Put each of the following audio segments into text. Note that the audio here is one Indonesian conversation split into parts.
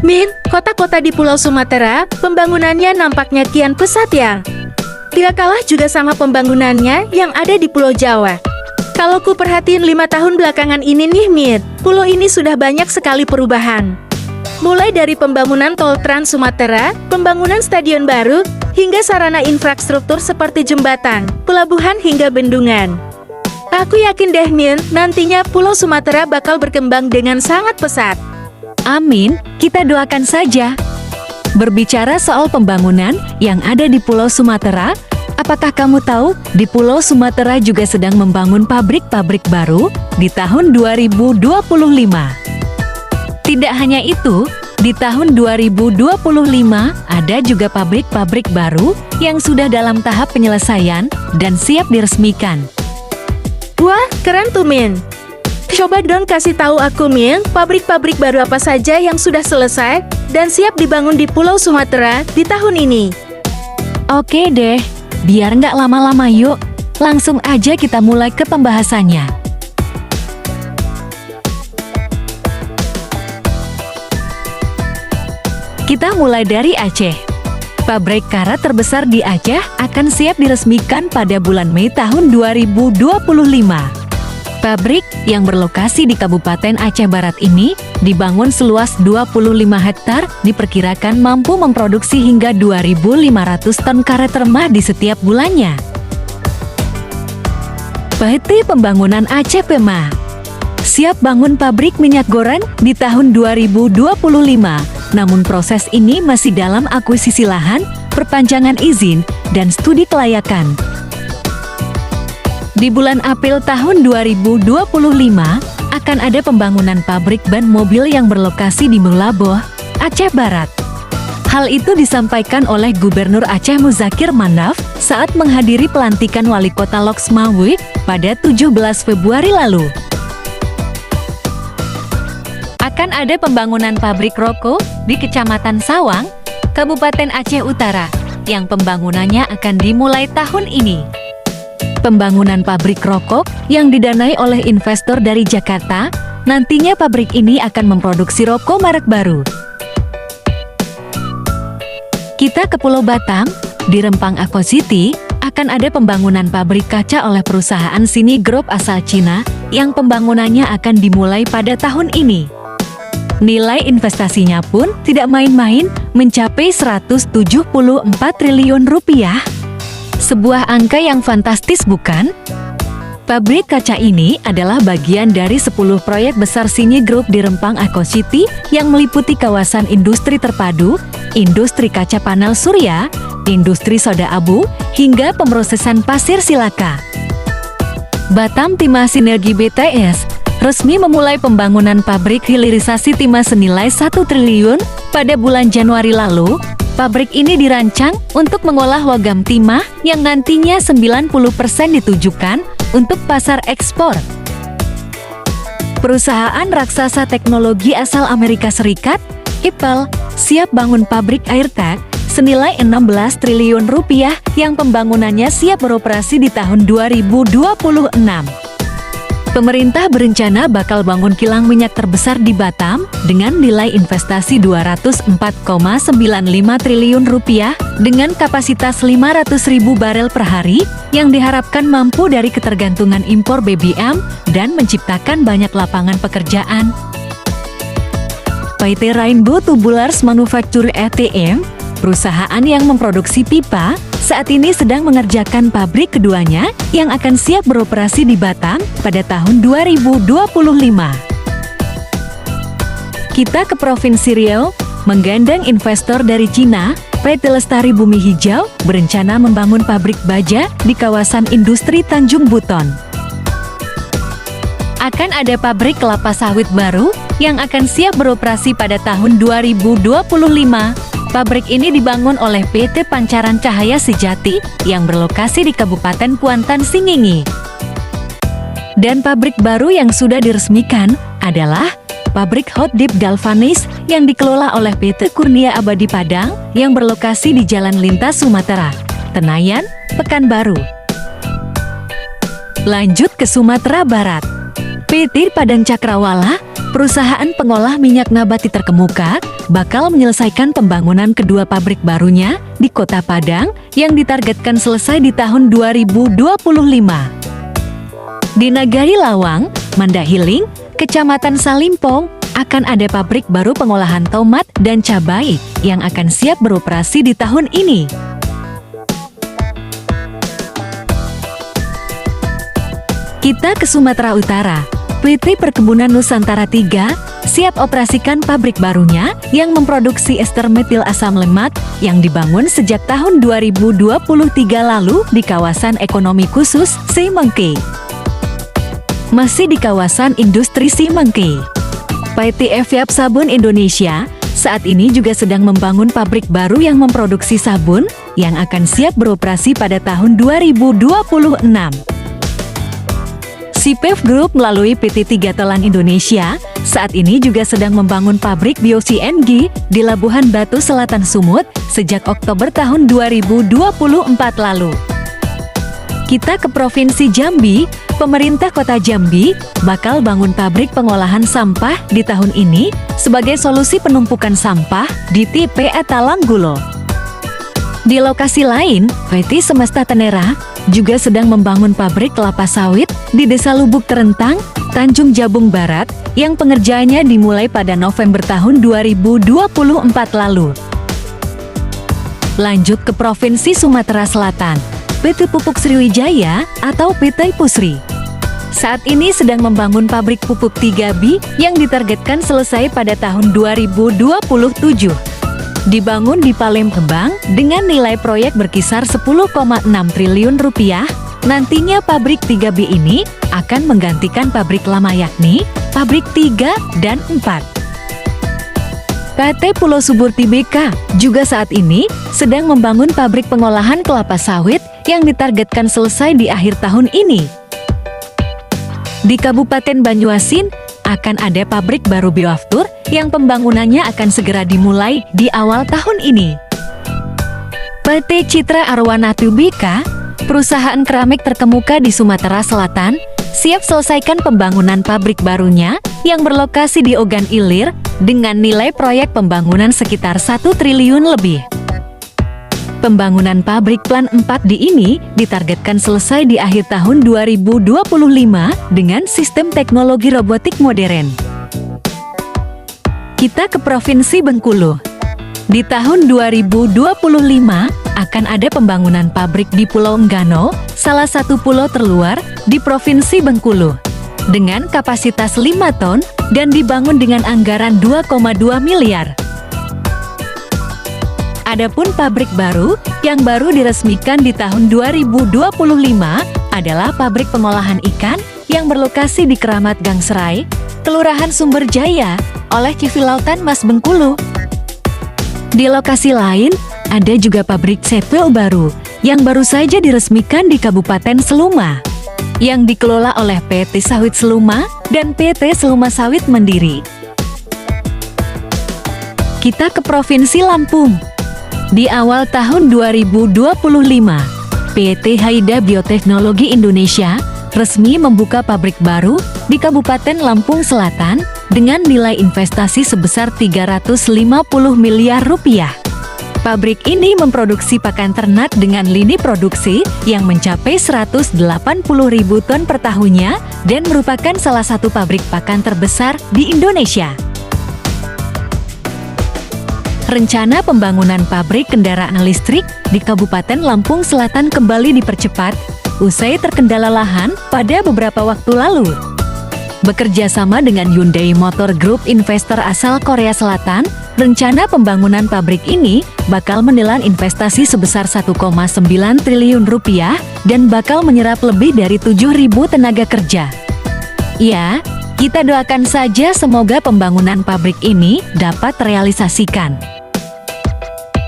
Min, kota-kota di Pulau Sumatera, pembangunannya nampaknya kian pesat ya. Tidak kalah juga sama pembangunannya yang ada di Pulau Jawa. Kalau ku perhatiin 5 tahun belakangan ini nih, Min, pulau ini sudah banyak sekali perubahan. Mulai dari pembangunan tol Trans Sumatera, pembangunan stadion baru, hingga sarana infrastruktur seperti jembatan, pelabuhan hingga bendungan. Aku yakin deh, Min, nantinya Pulau Sumatera bakal berkembang dengan sangat pesat. Amin, kita doakan saja. Berbicara soal pembangunan yang ada di Pulau Sumatera, apakah kamu tahu di Pulau Sumatera juga sedang membangun pabrik-pabrik baru di tahun 2025? Tidak hanya itu, di tahun 2025 ada juga pabrik-pabrik baru yang sudah dalam tahap penyelesaian dan siap diresmikan. Wah, keren tuh, Min. Coba dong kasih tahu aku, Min, pabrik-pabrik baru apa saja yang sudah selesai dan siap dibangun di Pulau Sumatera di tahun ini. Oke deh, biar nggak lama-lama yuk. Langsung aja kita mulai ke pembahasannya. Kita mulai dari Aceh. Pabrik karat terbesar di Aceh akan siap diresmikan pada bulan Mei tahun 2025. Pabrik yang berlokasi di Kabupaten Aceh Barat ini dibangun seluas 25 hektar, diperkirakan mampu memproduksi hingga 2.500 ton karet remah di setiap bulannya. PT Pembangunan Aceh Pema siap bangun pabrik minyak goreng di tahun 2025. Namun proses ini masih dalam akuisisi lahan, perpanjangan izin, dan studi kelayakan. Di bulan April tahun 2025, akan ada pembangunan pabrik ban mobil yang berlokasi di Meulaboh, Aceh Barat. Hal itu disampaikan oleh Gubernur Aceh Muzakir Mandaf saat menghadiri pelantikan Wali Kota Loksmawe pada 17 Februari lalu. Akan ada pembangunan pabrik rokok di Kecamatan Sawang, Kabupaten Aceh Utara, yang pembangunannya akan dimulai tahun ini. Pembangunan pabrik rokok yang didanai oleh investor dari Jakarta, nantinya pabrik ini akan memproduksi rokok merek baru. Kita ke Pulau Batam, di Rempang Aqua City, akan ada pembangunan pabrik kaca oleh perusahaan Sini Group asal Cina, yang pembangunannya akan dimulai pada tahun ini. Nilai investasinya pun tidak main-main, mencapai 174 triliun rupiah. Sebuah angka yang fantastis, bukan? Pabrik kaca ini adalah bagian dari 10 proyek besar Sini Group di Rempang Aqua City yang meliputi kawasan industri terpadu, industri kaca panel surya, industri soda abu, hingga pemrosesan pasir silaka. Batam Timah Sinergi BTS resmi memulai pembangunan pabrik hilirisasi timah senilai 1 triliun pada bulan Januari lalu. Pabrik ini dirancang untuk mengolah logam timah yang nantinya 90% ditujukan untuk pasar ekspor. Perusahaan raksasa teknologi asal Amerika Serikat, Apple, siap bangun pabrik AirTag senilai 16 triliun rupiah yang pembangunannya siap beroperasi di tahun 2026. Pemerintah berencana bakal bangun kilang minyak terbesar di Batam dengan nilai investasi 204,95 triliun rupiah dengan kapasitas 500.000 barel per hari yang diharapkan mampu dari ketergantungan impor BBM dan menciptakan banyak lapangan pekerjaan. PT Rainbow Tubulars Manufacture ETM, perusahaan yang memproduksi pipa, saat ini sedang mengerjakan pabrik keduanya yang akan siap beroperasi di Batam pada tahun 2025. Kita ke Provinsi Riau, menggandeng investor dari Cina, PT Lestari Bumi Hijau berencana membangun pabrik baja di kawasan industri Tanjung Buton. Akan ada pabrik kelapa sawit baru yang akan siap beroperasi pada tahun 2025. Pabrik ini dibangun oleh PT Pancaran Cahaya Sejati yang berlokasi di Kabupaten Kuantan, Singingi. Dan pabrik baru yang sudah diresmikan adalah pabrik hot dip galvanis yang dikelola oleh PT Kurnia Abadi Padang yang berlokasi di Jalan Lintas Sumatera, Tenayan, Pekanbaru. Lanjut ke Sumatera Barat. PT Padang Cakrawala perusahaan pengolah minyak nabati terkemuka bakal menyelesaikan pembangunan kedua pabrik barunya di Kota Padang yang ditargetkan selesai di tahun 2025. Di Nagari Lawang, Mandahiling, Kecamatan Salimpong, akan ada pabrik baru pengolahan tomat dan cabai yang akan siap beroperasi di tahun ini. Kita ke Sumatera Utara. PT Perkebunan Nusantara 3 siap operasikan pabrik barunya yang memproduksi ester metil asam lemak yang dibangun sejak tahun 2023 lalu di kawasan ekonomi khusus Simengke. Masih di kawasan industri Simengke, PT Eviap Sabun Indonesia saat ini juga sedang membangun pabrik baru yang memproduksi sabun yang akan siap beroperasi pada tahun 2026. Sipef Group melalui PT Tiga Telan Indonesia saat ini juga sedang membangun pabrik bio-CNG di Labuhan Batu Selatan Sumut sejak Oktober tahun 2024 lalu. Kita ke Provinsi Jambi. Pemerintah Kota Jambi bakal bangun pabrik pengolahan sampah di tahun ini sebagai solusi penumpukan sampah di TPA Talanggulo. Di lokasi lain, PT Semesta Tenera juga sedang membangun pabrik kelapa sawit di Desa Lubuk Terentang, Tanjung Jabung Barat, yang pengerjaannya dimulai pada November tahun 2024 lalu. Lanjut ke Provinsi Sumatera Selatan, PT Pupuk Sriwijaya atau PT Pusri saat ini sedang membangun pabrik pupuk 3B yang ditargetkan selesai pada tahun 2027. Dibangun di Palembang dengan nilai proyek berkisar 10,6 triliun rupiah, nantinya pabrik 3B ini akan menggantikan pabrik lama yakni pabrik 3 dan 4. PT Pulau Subur Tbk juga saat ini sedang membangun pabrik pengolahan kelapa sawit yang ditargetkan selesai di akhir tahun ini. Di Kabupaten Banyuasin akan ada pabrik baru bioaftur yang pembangunannya akan segera dimulai di awal tahun ini. PT Citra Arwana Tbk, perusahaan keramik terkemuka di Sumatera Selatan, siap selesaikan pembangunan pabrik barunya yang berlokasi di Ogan Ilir dengan nilai proyek pembangunan sekitar 1 triliun lebih. Pembangunan pabrik Plan 4D ini ditargetkan selesai di akhir tahun 2025 dengan sistem teknologi robotik modern. Kita ke Provinsi Bengkulu. Di tahun 2025 akan ada pembangunan pabrik di Pulau Enggano, salah satu pulau terluar di Provinsi Bengkulu, dengan kapasitas 5 ton dan dibangun dengan anggaran 2,2 miliar. Adapun pabrik baru yang baru diresmikan di tahun 2025 adalah pabrik pengolahan ikan yang berlokasi di Keramat Gang Serai, Kelurahan Sumberjaya, oleh CV Lautan Mas Bengkulu. Di lokasi lain, ada juga pabrik CPO baru yang baru saja diresmikan di Kabupaten Seluma, yang dikelola oleh PT Sawit Seluma dan PT Seluma Sawit Mandiri. Kita ke Provinsi Lampung. Di awal tahun 2025, PT Haida Bioteknologi Indonesia resmi membuka pabrik baru di Kabupaten Lampung Selatan dengan nilai investasi sebesar 350 miliar rupiah. Pabrik ini memproduksi pakan ternak dengan lini produksi yang mencapai 180.000 ton per tahunnya dan merupakan salah satu pabrik pakan terbesar di Indonesia. Rencana pembangunan pabrik kendaraan listrik di Kabupaten Lampung Selatan kembali dipercepat usai terkendala lahan pada beberapa waktu lalu. Bekerja sama dengan Hyundai Motor Group investor asal Korea Selatan, rencana pembangunan pabrik ini bakal menelan investasi sebesar 1,9 triliun rupiah dan bakal menyerap lebih dari 7.000 tenaga kerja. Ya, kita doakan saja semoga pembangunan pabrik ini dapat terrealisasikan.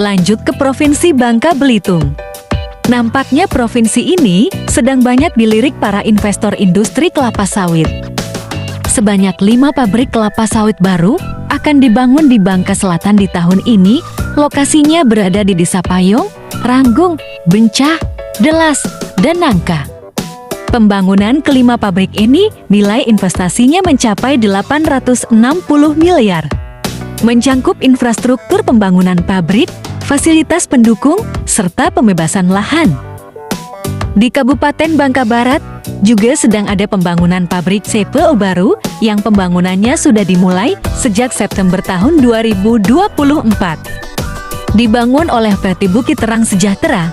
Lanjut ke Provinsi Bangka Belitung. Nampaknya provinsi ini sedang banyak dilirik para investor industri kelapa sawit. Sebanyak 5 pabrik kelapa sawit baru akan dibangun di Bangka Selatan di tahun ini. Lokasinya berada di Desa Payung, Ranggung, Bencah, Delas, dan Nangka. Pembangunan kelima pabrik ini nilai investasinya mencapai 860 miliar. Mencangkup infrastruktur pembangunan pabrik, fasilitas pendukung, serta pembebasan lahan. Di Kabupaten Bangka Barat, juga sedang ada pembangunan pabrik CPO baru yang pembangunannya sudah dimulai sejak September tahun 2024. Dibangun oleh PT Bukit Terang Sejahtera,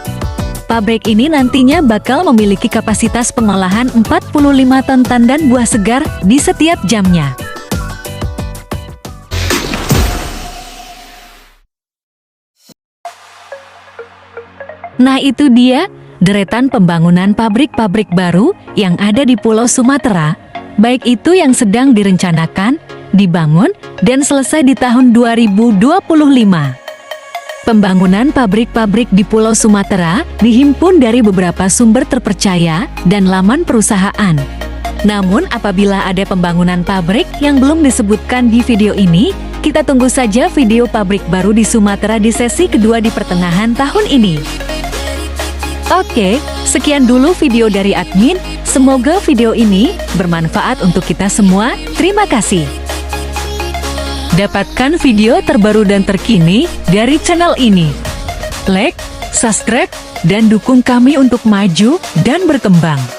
pabrik ini nantinya bakal memiliki kapasitas pengolahan 45 ton tandan buah segar di setiap jamnya. Nah itu dia, deretan pembangunan pabrik-pabrik baru yang ada di Pulau Sumatera, baik itu yang sedang direncanakan, dibangun, dan selesai di tahun 2025. Pembangunan pabrik-pabrik di Pulau Sumatera dihimpun dari beberapa sumber terpercaya dan laman perusahaan. Namun apabila ada pembangunan pabrik yang belum disebutkan di video ini, kita tunggu saja video pabrik baru di Sumatera di sesi kedua di pertengahan tahun ini. Oke, sekian dulu video dari admin. Semoga video ini bermanfaat untuk kita semua. Terima kasih. Dapatkan video terbaru dan terkini dari channel ini. Like, subscribe, dan dukung kami untuk maju dan berkembang.